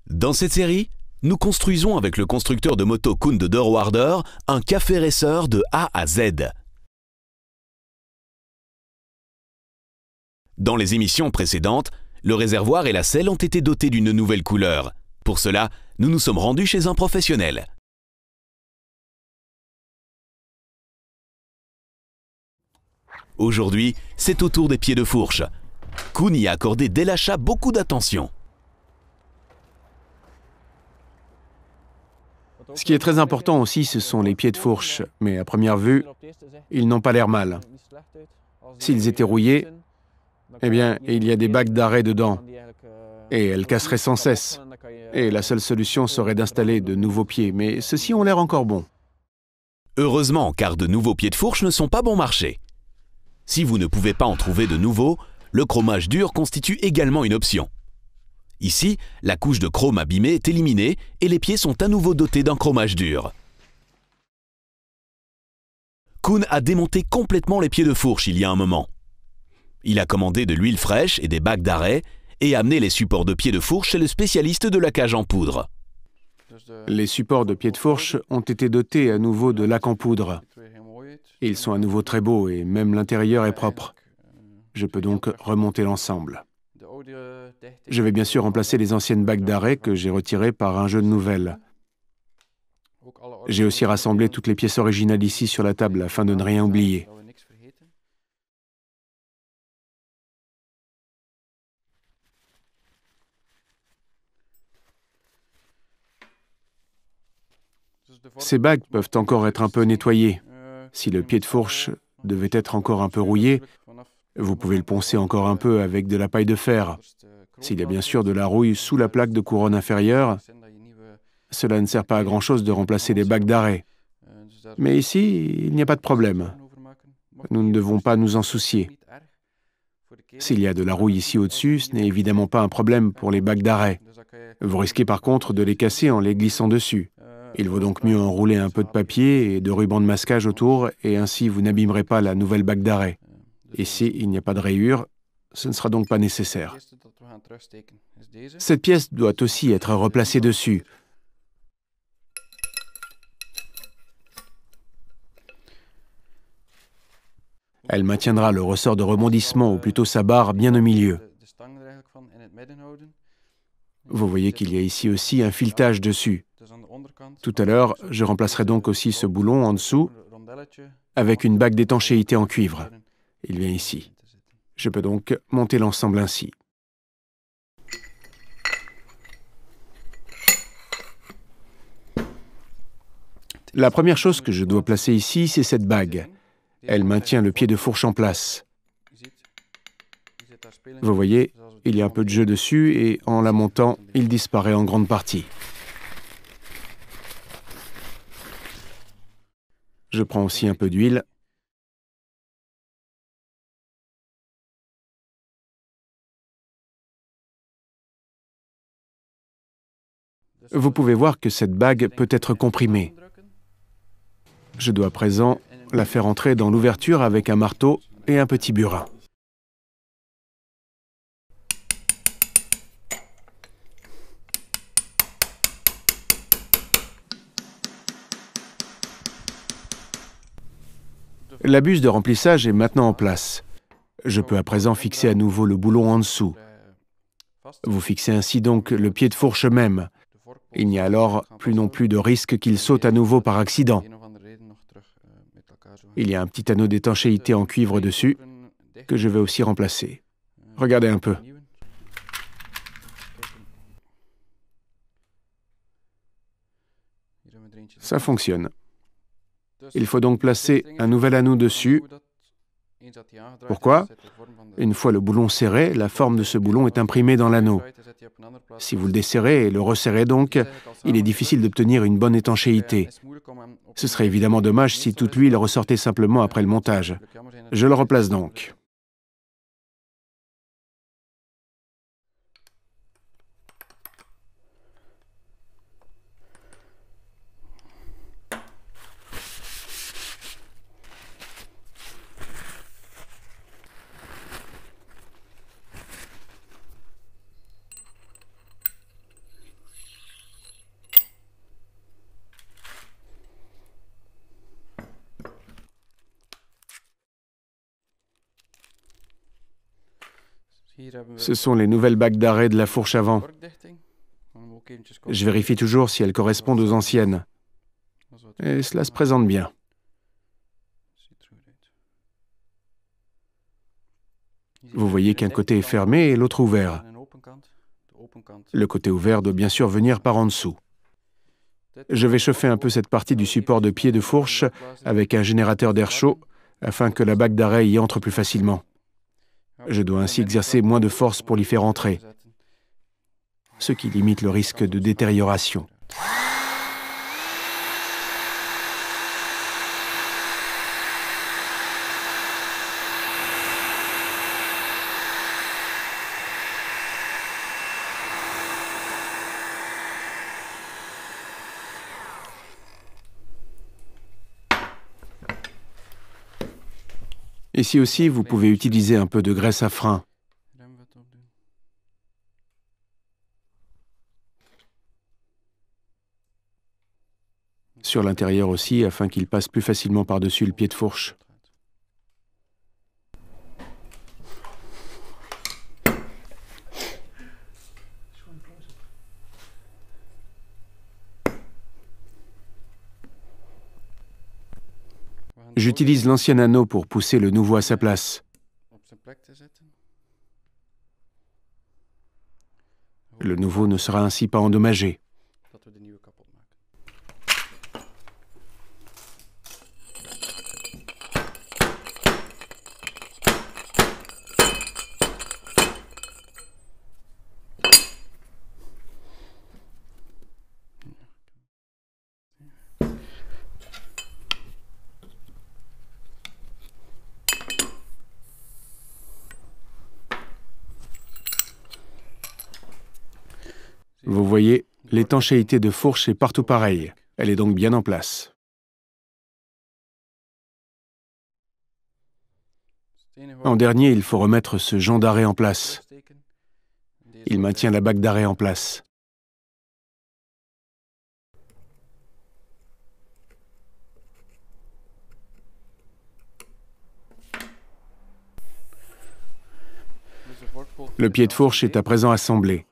Dans cette série, nous construisons avec le constructeur de moto Koen de Deurwaarder un café racer de A à Z. Dans les émissions précédentes, le réservoir et la selle ont été dotés d'une nouvelle couleur. Pour cela, nous nous sommes rendus chez un professionnel. Aujourd'hui, c'est au tour des pieds de fourche. Koen y a accordé dès l'achat beaucoup d'attention. Ce qui est très important aussi, ce sont les pieds de fourche, mais à première vue, ils n'ont pas l'air mal. S'ils étaient rouillés, eh bien, il y a des bacs d'arrêt dedans, et elles casseraient sans cesse. Et la seule solution serait d'installer de nouveaux pieds, mais ceux-ci ont l'air encore bons. Heureusement, car de nouveaux pieds de fourche ne sont pas bon marché. Si vous ne pouvez pas en trouver de nouveaux, le chromage dur constitue également une option. Ici, la couche de chrome abîmée est éliminée et les pieds sont à nouveau dotés d'un chromage dur. Koen a démonté complètement les pieds de fourche il y a un moment. Il a commandé de l'huile fraîche et des bacs d'arrêt et amené les supports de pieds de fourche chez le spécialiste de laquage en poudre. Les supports de pieds de fourche ont été dotés à nouveau de lac en poudre. Ils sont à nouveau très beaux et même l'intérieur est propre. Je peux donc remonter l'ensemble. Je vais bien sûr remplacer les anciennes bacs d'arrêt que j'ai retirées par un jeu de nouvelles. J'ai aussi rassemblé toutes les pièces originales ici sur la table afin de ne rien oublier. Ces bacs peuvent encore être un peu nettoyés. Si le pied de fourche devait être encore un peu rouillé, vous pouvez le poncer encore un peu avec de la paille de fer. S'il y a bien sûr de la rouille sous la plaque de couronne inférieure, cela ne sert pas à grand-chose de remplacer les bacs d'arrêt. Mais ici, il n'y a pas de problème. Nous ne devons pas nous en soucier. S'il y a de la rouille ici au-dessus, ce n'est évidemment pas un problème pour les bacs d'arrêt. Vous risquez par contre de les casser en les glissant dessus. Il vaut donc mieux enrouler un peu de papier et de ruban de masquage autour, et ainsi vous n'abîmerez pas la nouvelle bac d'arrêt. Ici, il n'y a pas de rayure, ce ne sera donc pas nécessaire. Cette pièce doit aussi être replacée dessus. Elle maintiendra le ressort de rebondissement, ou plutôt sa barre, bien au milieu. Vous voyez qu'il y a ici aussi un filetage dessus. Tout à l'heure, je remplacerai donc aussi ce boulon en dessous avec une bague d'étanchéité en cuivre. Il vient ici. Je peux donc monter l'ensemble ainsi. La première chose que je dois placer ici, c'est cette bague. Elle maintient le pied de fourche en place. Vous voyez, il y a un peu de jeu dessus et en la montant, il disparaît en grande partie. Je prends aussi un peu d'huile. Vous pouvez voir que cette bague peut être comprimée. Je dois à présent la faire entrer dans l'ouverture avec un marteau et un petit burin. La buse de remplissage est maintenant en place. Je peux à présent fixer à nouveau le boulon en dessous. Vous fixez ainsi donc le pied de fourche même. Il n'y a alors plus non plus de risque qu'il saute à nouveau par accident. Il y a un petit anneau d'étanchéité en cuivre dessus que je vais aussi remplacer. Regardez un peu. Ça fonctionne. Il faut donc placer un nouvel anneau dessus. Pourquoi? Une fois le boulon serré, la forme de ce boulon est imprimée dans l'anneau. Si vous le desserrez et le resserrez donc, il est difficile d'obtenir une bonne étanchéité. Ce serait évidemment dommage si toute l'huile ressortait simplement après le montage. Je le replace donc. Ce sont les nouvelles bagues d'arrêt de la fourche avant. Je vérifie toujours si elles correspondent aux anciennes. Et cela se présente bien. Vous voyez qu'un côté est fermé et l'autre ouvert. Le côté ouvert doit bien sûr venir par en dessous. Je vais chauffer un peu cette partie du support de pied de fourche avec un générateur d'air chaud afin que la bague d'arrêt y entre plus facilement. Je dois ainsi exercer moins de force pour l'y faire entrer, ce qui limite le risque de détérioration. Ici aussi, vous pouvez utiliser un peu de graisse à frein. Sur l'intérieur aussi, afin qu'il passe plus facilement par-dessus le pied de fourche. J'utilise l'ancien anneau pour pousser le nouveau à sa place. Le nouveau ne sera ainsi pas endommagé. Vous voyez, l'étanchéité de fourche est partout pareille. Elle est donc bien en place. En dernier, il faut remettre ce Jean d'arrêt en place. Il maintient la bague d'arrêt en place. Le pied de fourche est à présent assemblé.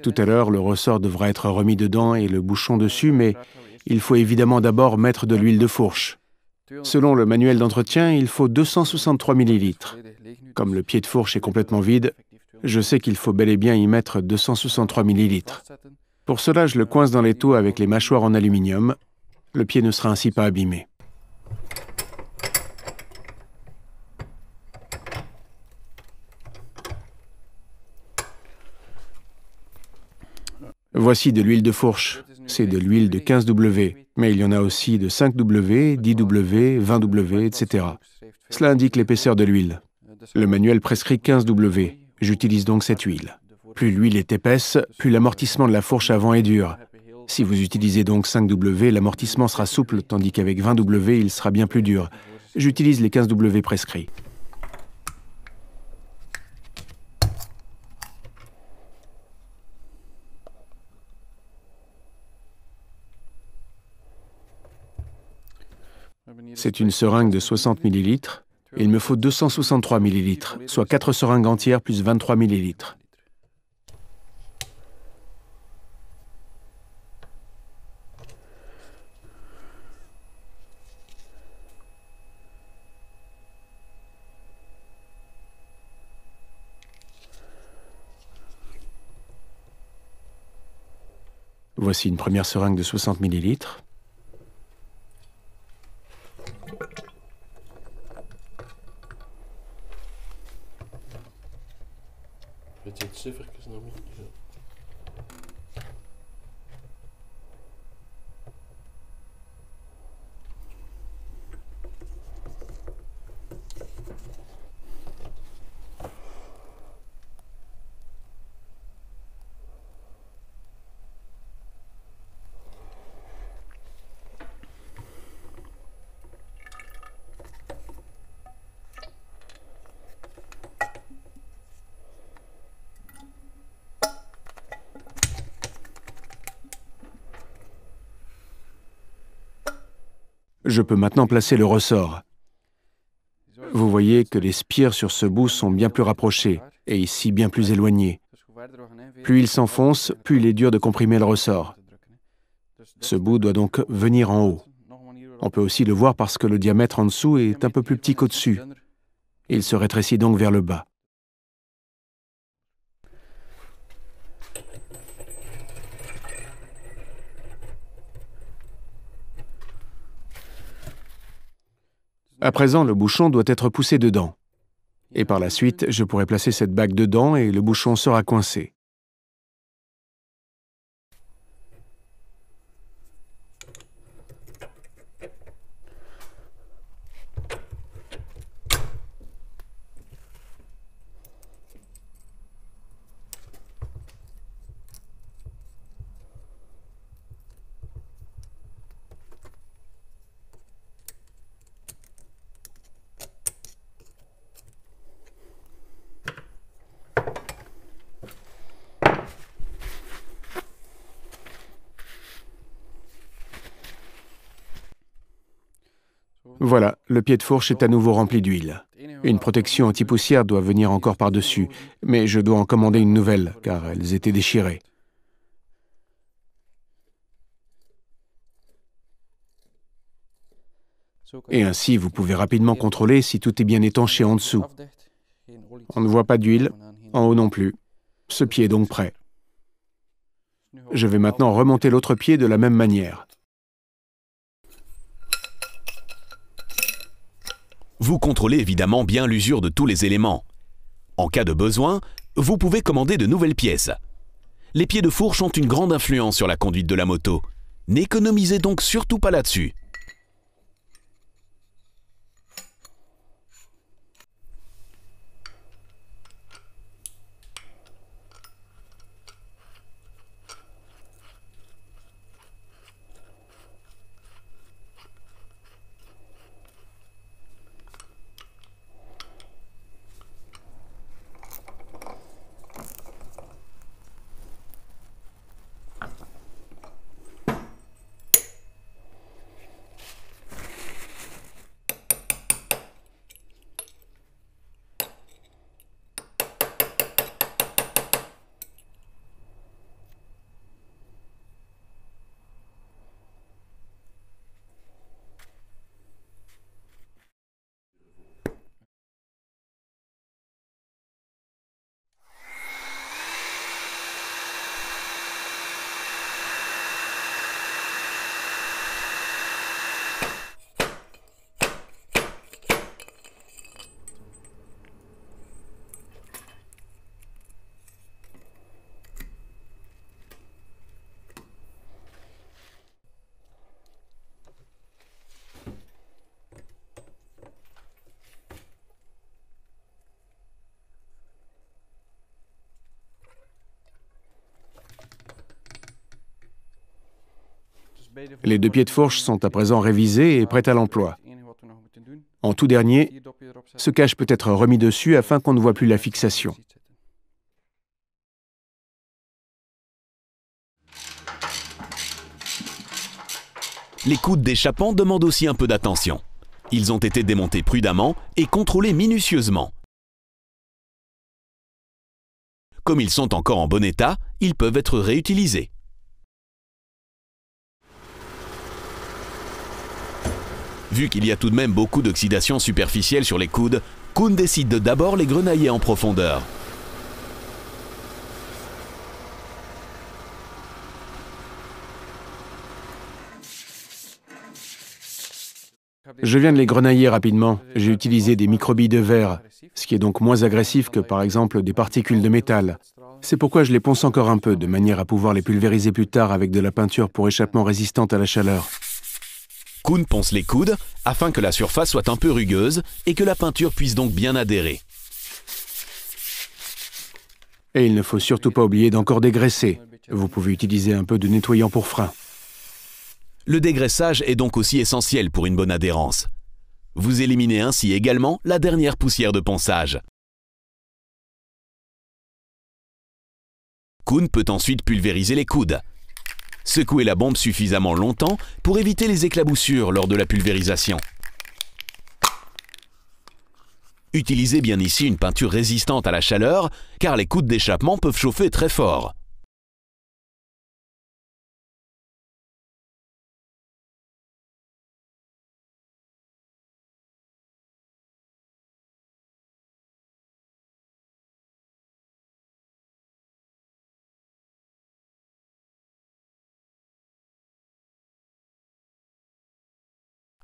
Tout à l'heure, le ressort devra être remis dedans et le bouchon dessus, mais il faut évidemment d'abord mettre de l'huile de fourche. Selon le manuel d'entretien, il faut 263 ml. Comme le pied de fourche est complètement vide, je sais qu'il faut bel et bien y mettre 263 ml. Pour cela, je le coince dans l'étau avec les mâchoires en aluminium. Le pied ne sera ainsi pas abîmé. Voici de l'huile de fourche. C'est de l'huile de 15W, mais il y en a aussi de 5W, 10W, 20W, etc. Cela indique l'épaisseur de l'huile. Le manuel prescrit 15W. J'utilise donc cette huile. Plus l'huile est épaisse, plus l'amortissement de la fourche avant est dur. Si vous utilisez donc 5W, l'amortissement sera souple, tandis qu'avec 20W, il sera bien plus dur. J'utilise les 15W prescrits. C'est une seringue de 60 ml. Il me faut 263 ml, soit 4 seringues entières plus 23 ml. Voici une première seringue de 60 ml. Je peux maintenant placer le ressort. Vous voyez que les spires sur ce bout sont bien plus rapprochés et ici bien plus éloignés. Plus il s'enfonce, plus il est dur de comprimer le ressort. Ce bout doit donc venir en haut. On peut aussi le voir parce que le diamètre en dessous est un peu plus petit qu'au-dessus. Il se rétrécit donc vers le bas. À présent, le bouchon doit être poussé dedans. Et par la suite, je pourrai placer cette bague dedans et le bouchon sera coincé. Voilà, le pied de fourche est à nouveau rempli d'huile. Une protection anti-poussière doit venir encore par-dessus, mais je dois en commander une nouvelle, car elles étaient déchirées. Et ainsi, vous pouvez rapidement contrôler si tout est bien étanché en dessous. On ne voit pas d'huile, en haut non plus. Ce pied est donc prêt. Je vais maintenant remonter l'autre pied de la même manière. Vous contrôlez évidemment bien l'usure de tous les éléments. En cas de besoin, vous pouvez commander de nouvelles pièces. Les pieds de fourche ont une grande influence sur la conduite de la moto. N'économisez donc surtout pas là-dessus. Les deux pieds de fourche sont à présent révisés et prêts à l'emploi. En tout dernier, ce cache peut être remis dessus afin qu'on ne voit plus la fixation. Les coudes d'échappement demandent aussi un peu d'attention. Ils ont été démontés prudemment et contrôlés minutieusement. Comme ils sont encore en bon état, ils peuvent être réutilisés. Vu qu'il y a tout de même beaucoup d'oxydation superficielle sur les coudes, Koen décide de d'abord les grenailler en profondeur. Je viens de les grenailler rapidement. J'ai utilisé des microbilles de verre, ce qui est donc moins agressif que par exemple des particules de métal. C'est pourquoi je les ponce encore un peu, de manière à pouvoir les pulvériser plus tard avec de la peinture pour échappement résistante à la chaleur. Koen ponce les coudes afin que la surface soit un peu rugueuse et que la peinture puisse donc bien adhérer. Et il ne faut surtout pas oublier d'encore dégraisser. Vous pouvez utiliser un peu de nettoyant pour frein. Le dégraissage est donc aussi essentiel pour une bonne adhérence. Vous éliminez ainsi également la dernière poussière de ponçage. Koen peut ensuite pulvériser les coudes. Secouez la bombe suffisamment longtemps pour éviter les éclaboussures lors de la pulvérisation. Utilisez bien ici une peinture résistante à la chaleur, car les coudes d'échappement peuvent chauffer très fort.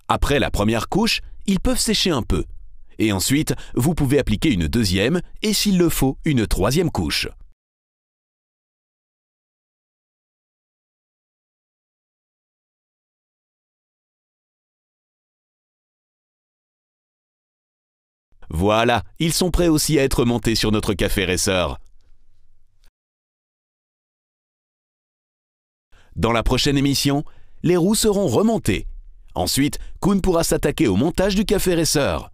Après la première couche, ils peuvent sécher un peu. Et ensuite, vous pouvez appliquer une deuxième et s'il le faut, une troisième couche. Voilà, ils sont prêts aussi à être montés sur notre café racer. Dans la prochaine émission, les roues seront remontées. Ensuite, Koen pourra s'attaquer au montage du café racer.